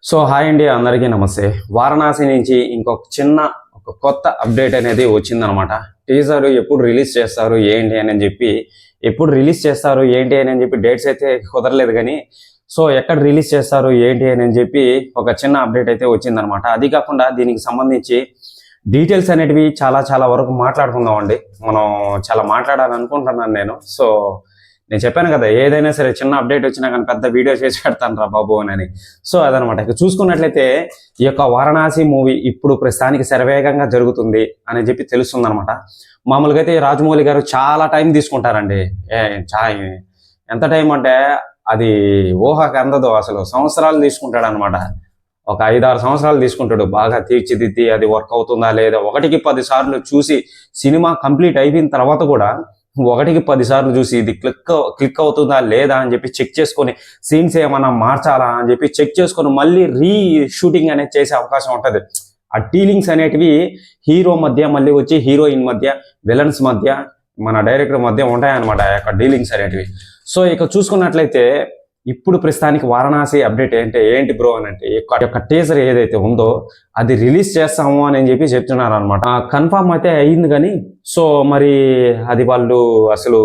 So hi అండి, అందరికీ నమస్తే. వారణాసి నుంచి ఒక కొత్త అప్డేట్ అనేది వచ్చిందనమాట. టీజర్ ఎప్పుడు రిలీజ్ చేస్తారు ఏంటి అని చెప్పి డేట్స్ అయితే కుదరలేదు కానీ సో ఎక్కడ రిలీజ్ చేస్తారు ఏంటి అని చెప్పి ఒక చిన్న అప్డేట్ అయితే వచ్చిందనమాట. అది కాకుండా దీనికి సంబంధించి డీటెయిల్స్ అనేటివి చాలా వరకు మాట్లాడుకుందామండి. మనం చాలా మాట్లాడాలనుకుంటున్నాను నేను. సో నేను చెప్పాను కదా, ఏదైనా సరే చిన్న అప్డేట్ వచ్చినా కానీ పెద్ద వీడియో చేసి పెడతాను రా బాబు అని. సో అదనమాట. ఇక చూసుకున్నట్లయితే ఈ యొక్క వారణాసి మూవీ ఇప్పుడు ప్రస్తుతానికి శరవేగంగా జరుగుతుంది అని చెప్పి తెలుస్తుంది అనమాట. మామూలుగా అయితే రాజమౌళి గారు చాలా టైం తీసుకుంటారండి. ఎంత టైం అంటే అది ఊహకు అందదు. అసలు సంవత్సరాలు తీసుకుంటాడు అనమాట. ఒక 5-6 సంవత్సరాలు తీసుకుంటాడు బాగా తీర్చిదిద్ది అది వర్క్ అవుతుందా లేదా 1కి 10 సార్లు చూసి, సినిమా కంప్లీట్ అయిపోయిన తర్వాత కూడా 1కి 10 సార్లు చూసి ఇది క్లిక్ అవుతుందా లేదా అని చెప్పి చెక్ చేసుకొని, సీన్స్ ఏమన్నా మార్చాలా అని చెప్పి చెక్ చేసుకొని మళ్ళీ షూటింగ్ అనేది చేసే అవకాశం ఉంటుంది. ఆ డీలింగ్స్ అనేటివి హీరో మధ్య, మళ్ళీ వచ్చి హీరోయిన్ మధ్య, విలన్స్ మధ్య, మన డైరెక్టర్ మధ్య ఉంటాయన్నమాట ఆ యొక్క డీలింగ్స్ అనేటివి. సో ఇక చూసుకున్నట్లయితే ఇప్పుడు ప్రస్తుతానికి వారణాసి అప్డేట్ ఏంటి బ్రో అని అంటే, యొక్క టీజర్ ఏదైతే ఉందో అది రిలీజ్ చేస్తాము అని చెప్పి చెప్తున్నారు అనమాట. కన్ఫామ్ అయితే అయ్యింది కానీ సో మరి అది వాళ్ళు అసలు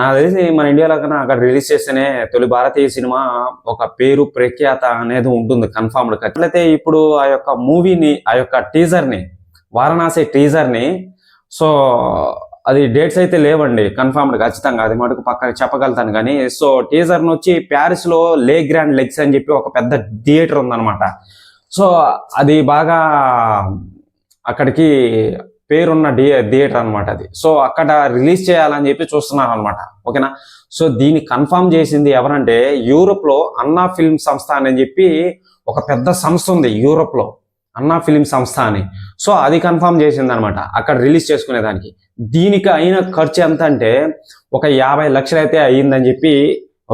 నాకు తెలిసి మన ఇండియాలో కన్నా అక్కడ రిలీజ్ చేస్తేనే తొలి భారతీయ సినిమా ఒక పేరు ప్రఖ్యాత అనేది ఉంటుంది కన్ఫామ్డ్. అట్లయితే ఇప్పుడు ఆ యొక్క మూవీని, ఆ యొక్క టీజర్ని, వారణాసి టీజర్ని, సో అది డేట్స్ అయితే లేవండి కన్ఫర్మ్డ్. ఖచ్చితంగా అది మటుకు పక్కన చెప్పగలుగుతాను కానీ సో టీజర్ని వచ్చి ప్యారిస్లో లే గ్రాండ్ లెగ్స్ అని చెప్పి ఒక పెద్ద థియేటర్ ఉందన్నమాట. సో అది బాగా అక్కడికి పేరున్న థియేటర్ అనమాట అది. సో అక్కడ రిలీజ్ చేయాలని చెప్పి చూస్తున్నారు అనమాట. ఓకేనా. సో దీన్ని కన్ఫర్మ్ చేసింది ఎవరంటే యూరోప్లో అన్నా ఫిల్మ్ సంస్థ అని చెప్పి ఒక పెద్ద సంస్థ ఉంది యూరోప్లో, అన్నా ఫిలిం సంస్థ అని. సో అది కన్ఫర్మ్ చేసింది అనమాట అక్కడ రిలీజ్ చేసుకునేదానికి. దీనికి అయిన ఖర్చు ఎంత అంటే ఒక 50 లక్షలు అయితే అయ్యిందని చెప్పి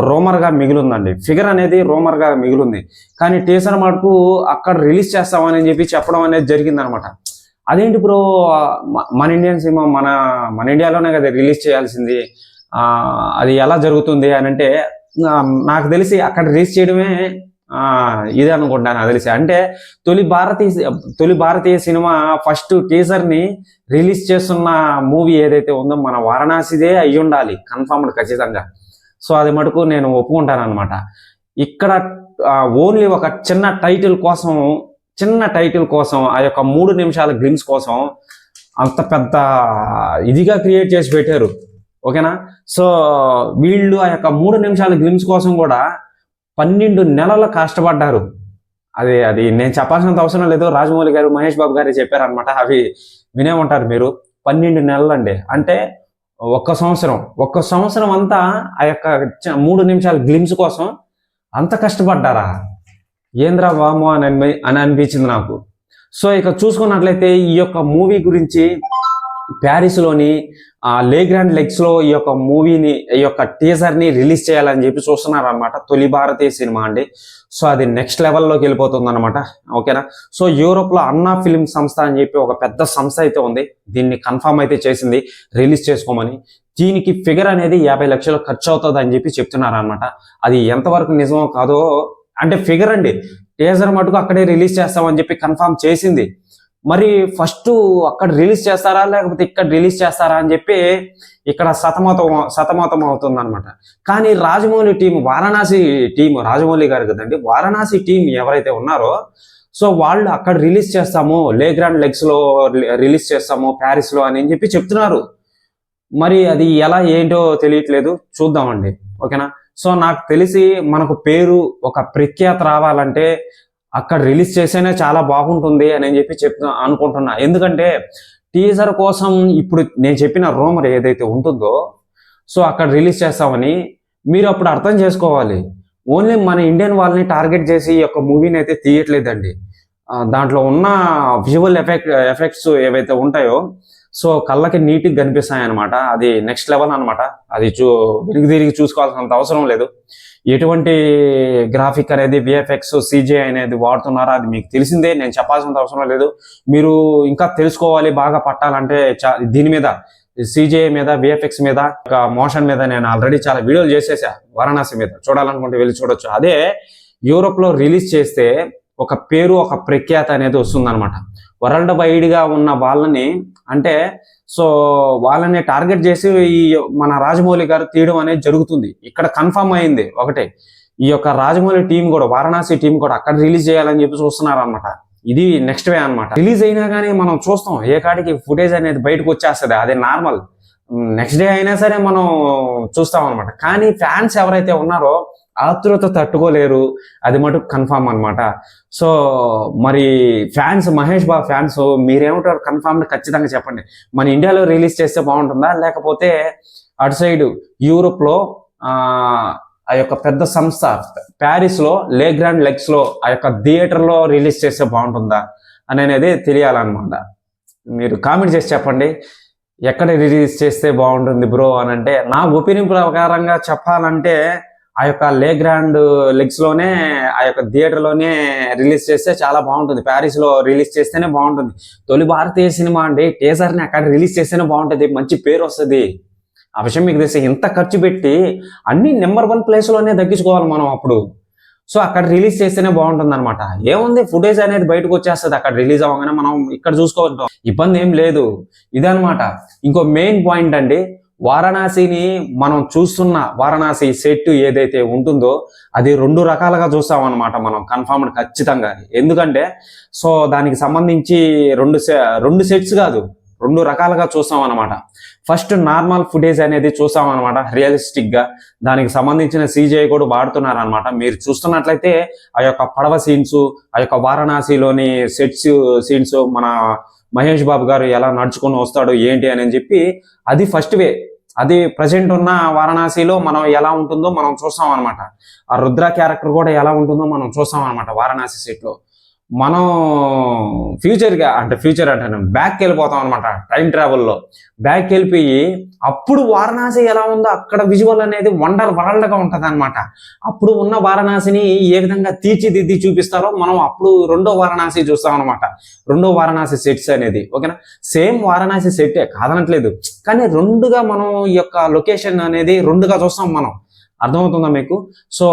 రూమర్గా మిగిలిందండి. ఫిగర్ అనేది రూమర్గా మిగిలింది. కానీ టీజర్ మటుకు అక్కడ రిలీజ్ చేస్తామని చెప్పి చెప్పడం అనేది జరిగిందనమాట. అదేంటి బ్రో, మన ఇండియన్ సినిమా మన ఇండియాలోనే కదా రిలీజ్ చేయాల్సింది, అది ఎలా జరుగుతుంది అని అంటే నాకు తెలిసి అక్కడ రిలీజ్ చేయడమే ఇదే అనుకుంటాను నాకు తెలిసి. అంటే తొలి భారతీయ సినిమా ఫస్ట్ టీజర్ని రిలీజ్ చేస్తున్న మూవీ ఏదైతే ఉందో మన వారణాసిదే అయ్యి ఉండాలి కన్ఫర్మ్డ్ ఖచ్చితంగా. సో అది మటుకు నేను ఒప్పుకుంటాను అనమాట. ఇక్కడ ఓన్లీ ఒక చిన్న టైటిల్ కోసం ఆ యొక్క 3 నిమిషాల గ్లిమ్స్ కోసం అంత పెద్ద ఇదిగా క్రియేట్ చేసి పెట్టారు. ఓకేనా. సో వీళ్ళు ఆ యొక్క 3 నిమిషాల గ్లిమ్స్ కోసం కూడా 12 నెలలు కష్టపడ్డారు. అది నేను చెప్పాల్సినంత అవసరం లేదు. రాజమౌళి గారు, మహేష్ బాబు గారు చెప్పారనమాట. అవి వినే ఉంటారు మీరు. 12 నెలలు అండి. అంటే ఒక్క సంవత్సరం అంతా ఆ యొక్క 3 నిమిషాల గ్లిమ్స్ కోసం అంత కష్టపడ్డారా ఏంద్రా వామో అని అనిపించింది నాకు. సో ఇక చూసుకున్నట్లయితే ఈ యొక్క మూవీ గురించి ప్యారిస్లోని లే గ్రాండ్ లెగ్స్లో ఈ యొక్క మూవీని, ఈ యొక్క టీజర్ని రిలీజ్ చేయాలని చెప్పి చూస్తున్నారు అనమాట. తొలి భారతీయ సినిమా అండి. సో అది నెక్స్ట్ లెవెల్లోకి వెళ్ళిపోతుంది అనమాట. ఓకేనా. సో యూరోప్లో అన్నా ఫిలిం సంస్థ అని చెప్పి ఒక పెద్ద సంస్థ అయితే ఉంది. దీన్ని కన్ఫర్మ్ అయితే చేసింది రిలీజ్ చేసుకోమని. దీనికి ఫిగర్ అనేది 50 లక్షలు ఖర్చు అవుతుంది అని చెప్పి చెప్తున్నారు అనమాట. అది ఎంతవరకు నిజమో కాదో, అంటే ఫిగర్ అండి, టీజర్ మటుకు అక్కడే రిలీజ్ చేస్తామని చెప్పి కన్ఫర్మ్ చేసింది. మరి ఫస్ట్ అక్కడ రిలీజ్ చేస్తారా లేకపోతే ఇక్కడ రిలీజ్ చేస్తారా అని చెప్పి ఇక్కడ సతమతం అవుతుంది అనమాట. కానీ రాజమౌళి టీం, వారణాసి టీం, రాజమౌళి గారు కదండి, వారణాసి టీం ఎవరైతే ఉన్నారో సో వాళ్ళు అక్కడ రిలీజ్ చేస్తాము, లే గ్రాండ్ లెగ్స్లో రిలీజ్ చేస్తాము ప్యారిస్లో అని చెప్పి చెప్తున్నారు. మరి అది ఎలా ఏంటో తెలియట్లేదు, చూద్దామండి. ఓకేనా. సో నాకు తెలిసి మనకు పేరు, ఒక ప్రఖ్యాత రావాలంటే అక్కడ రిలీజ్ చేస్తేనే చాలా బాగుంటుంది అని చెప్పి అనుకుంటున్నా. ఎందుకంటే టీజర్ కోసం ఇప్పుడు నేను చెప్పిన రూమర్ ఏదైతే ఉంటుందో సో అక్కడ రిలీజ్ చేస్తామని మీరు అప్పుడు అర్థం చేసుకోవాలి. ఓన్లీ మన ఇండియన్ వాళ్ళని టార్గెట్ చేసి ఈ యొక్క మూవీని అయితే తీయట్లేదండి. దాంట్లో ఉన్న విజువల్ ఎఫెక్ట్స్ ఏవైతే ఉంటాయో సో కళ్ళకి నీట్గా కనిపిస్తాయి అనమాట. అది నెక్స్ట్ లెవెల్ అనమాట. అది వెనుక తిరిగి చూసుకోవాల్సినంత అవసరం లేదు. ఎటువంటి గ్రాఫిక్ అనేది, విఎఫ్ఎక్స్, సిజిఐ అనేది వాడుతున్నారో అది మీకు తెలిసిందే, నేను చెప్పాల్సినంత అవసరం లేదు. మీరు ఇంకా తెలుసుకోవాలి, బాగా పట్టాలంటే దీని మీద, సిజిఐ మీద, విఎఫ్ఎక్స్ మీద, మోషన్ మీద నేను ఆల్రెడీ చాలా వీడియోలు చేసేసా. వారణాసి మీద చూడాలనుకుంటే వెళ్ళి చూడొచ్చు. అదే యూరోప్ లో రిలీజ్ చేస్తే ఒక పేరు, ఒక ప్రఖ్యాత అనేది వస్తుందన్నమాట. వరల్డ్ వైడ్గా ఉన్న వాళ్ళని అంటే సో వాళ్ళని టార్గెట్ చేసి ఈ మన రాజమౌళి గారు తీయడం అనేది జరుగుతుంది. ఇక్కడ కన్ఫర్మ్ అయింది ఒకటే, ఈ యొక్క రాజమౌళి టీం కూడా, వారణాసి టీం కూడా అక్కడ రిలీజ్ చేయాలని చెప్పి చూస్తున్నారు అనమాట. ఇది నెక్స్ట్ వే అనమాట. రిలీజ్ అయినా కానీ మనం చూస్తాం ఏ కాడికి ఫుటేజ్ అనేది బయటకు వచ్చేస్తుంది, అది నార్మల్. నెక్స్ట్ డే అయినా సరే మనం చూస్తాం అనమాట. కానీ ఫ్యాన్స్ ఎవరైతే ఉన్నారో ఆతృత తట్టుకోలేరు, అది మటుకు కన్ఫామ్ అనమాట. సో మరి ఫ్యాన్స్, మహేష్ బాబు ఫ్యాన్స్ మీరేమంటారు? కన్ఫామ్ ఖచ్చితంగా చెప్పండి. మన ఇండియాలో రిలీజ్ చేస్తే బాగుంటుందా, లేకపోతే అటు సైడ్ యూరోప్లో ఆ యొక్క పెద్ద సంస్థ ప్యారిస్లో లే గ్రాండ్ లెగ్స్లో ఆ యొక్క థియేటర్లో రిలీజ్ చేస్తే బాగుంటుందా అనేది తెలియాలన్నమాట. మీరు కామెంట్ చేసి చెప్పండి, ఎక్కడ రిలీజ్ చేస్తే బాగుంటుంది బ్రో అని అంటే. నా ఒపీనియన్ ప్రకారంగా చెప్పాలంటే ఆ యొక్క లే గ్రాండ్ లెగ్స్లోనే, ఆ యొక్క థియేటర్లోనే రిలీజ్ చేస్తే చాలా బాగుంటుంది. ప్యారిస్లో రిలీజ్ చేస్తేనే బాగుంటుంది. తొలి భారతీయ సినిమా అండి, టీజర్ని అక్కడ రిలీజ్ చేస్తేనే బాగుంటుంది, మంచి పేరు వస్తుంది. ఆ విషయం మీకు తెలిసి ఇంత ఖర్చు పెట్టి అన్ని నెంబర్ 1 ప్లేస్లోనే తగ్గించుకోవాలి మనం అప్పుడు. సో అక్కడ రిలీజ్ చేస్తేనే బాగుంటుంది అనమాట. ఏముంది, ఫుటేజ్ అనేది బయటకు వచ్చేస్తుంది అక్కడ రిలీజ్ అవ్వగానే, మనం ఇక్కడ చూసుకోవద్దాం, ఇబ్బంది ఏం లేదు. ఇదనమాట. ఇంకో మెయిన్ పాయింట్ అండి, వారణాసిని మనం చూస్తున్న వారణాసి సెట్ ఏదైతే ఉంటుందో అది 2 రకాలుగా చూస్తాం అనమాట మనం, కన్ఫర్మ్డ్ ఖచ్చితంగా. ఎందుకంటే సో దానికి సంబంధించి రెండు సెట్స్ కాదు, 2 రకాలుగా చూస్తాం అనమాట. ఫస్ట్ నార్మల్ ఫుటేజ్ అనేది చూస్తాం అనమాట, రియలిస్టిక్ గా. దానికి సంబంధించిన CGI కూడా వాడుతున్నారు అనమాట. మీరు చూస్తున్నట్లయితే ఆ యొక్క పడవ సీన్స్, ఆ యొక్క వారణాసిలోని సీన్స్, మన మహేష్ బాబు గారు ఎలా నడుచుకుని వస్తాడు ఏంటి అని చెప్పి, అది ఫస్ట్ వే. అది ప్రజెంట్ ఉన్న వారణాసిలో మనం ఎలా ఉంటుందో మనం చూస్తాం అనమాట. ఆ రుద్ర క్యారెక్టర్ కూడా ఎలా ఉంటుందో మనం చూస్తాం అనమాట వారణాసి సెట్ లో. మనం ఫ్యూచర్ అంటే బ్యాక్కి వెళ్ళిపోతాం అనమాట. టైం ట్రావెల్లో బ్యాక్కి వెళ్ళిపోయి అప్పుడు వారణాసి ఎలా ఉందో అక్కడ విజువల్ అనేది వరల్డ్ గా ఉంటది అనమాట. అప్పుడు ఉన్న వారణాసిని ఏ విధంగా తీర్చిదిద్ది చూపిస్తారో మనం అప్పుడు రెండో వారణాసి చూస్తాం అనమాట. రెండో వారణాసి సెట్స్ అనేది ఓకేనా, సేమ్ వారణాసి సెట్టే కాదనట్లేదు, కానీ 2గా మనం ఈ యొక్క లొకేషన్ అనేది 2గా చూస్తాం మనం. అర్థమవుతుందా మీకు? సో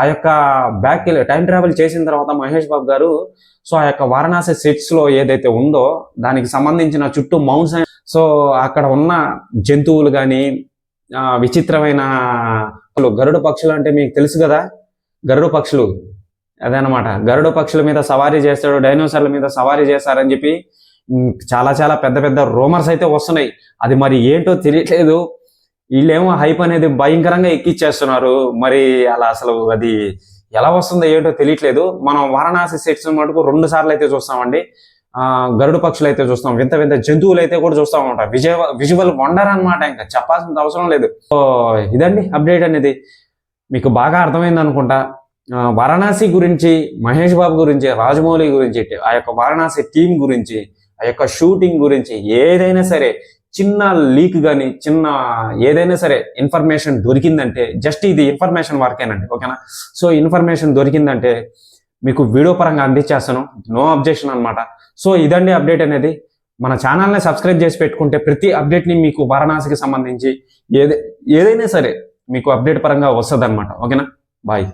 ఆ యొక్క బ్యాక్ టైం ట్రావెల్ చేసిన తర్వాత మహేష్ బాబు గారు సో ఆ యొక్క వారణాసి సెట్స్ లో ఏదైతే ఉందో దానికి సంబంధించిన చుట్టూ మౌంట్స్, సో అక్కడ ఉన్న జంతువులు కానీ విచిత్రమైన గరుడ పక్షులు అంటే మీకు తెలుసు కదా, గరుడ పక్షులు అదనమాట. గరుడ పక్షుల మీద సవారీ చేస్తాడు, డైనోసార్ల మీద సవారీ చేస్తారని చెప్పి చాలా చాలా పెద్ద పెద్ద రూమర్స్ అయితే వస్తున్నాయి. అది మరి ఏంటో తెలియట్లేదు. వీళ్ళేమో హైప్ అనేది భయంకరంగా ఎక్కిచ్చేస్తున్నారు. మరి అలా అసలు అది ఎలా వస్తుందో ఏంటో తెలియట్లేదు. మనం వారణాసి సెట్స్ మటుకు 2 సార్లు అయితే చూస్తామండి. గరుడు పక్షులు అయితే చూస్తాం, వింత వింత జంతువులు అయితే కూడా చూస్తాం అనమాట. విజువల్ వండర్ అనమాట, ఇంకా చెప్పాల్సిన అవసరం లేదు. సో ఇదండి అప్డేట్ అనేది. మీకు బాగా అర్థమైంది అనుకుంటా. వారణాసి గురించి, మహేష్ బాబు గురించి, రాజమౌళి గురించి, ఆ యొక్క వారణాసి టీం గురించి, ఆ యొక్క షూటింగ్ గురించి ఏదైనా సరే, చిన్న లీక్ కానీ చిన్న ఏదైనా సరే ఇన్ఫర్మేషన్ దొరికిందంటే, జస్ట్ ఇది ఇన్ఫర్మేషన్ వరకేనండి ఓకేనా. సో ఇన్ఫర్మేషన్ దొరికిందంటే మీకు వీడియో పరంగా అందించేస్తాను, నో అబ్జెక్షన్ అనమాట. సో ఇదండి అప్డేట్ అనేది. మన ఛానల్ని సబ్స్క్రైబ్ చేసి పెట్టుకుంటే ప్రతి అప్డేట్ని మీకు వారణాసికి సంబంధించి ఏదైనా సరే మీకు అప్డేట్ పరంగా వస్తుంది అనమాట ఓకేనా. బాయ్.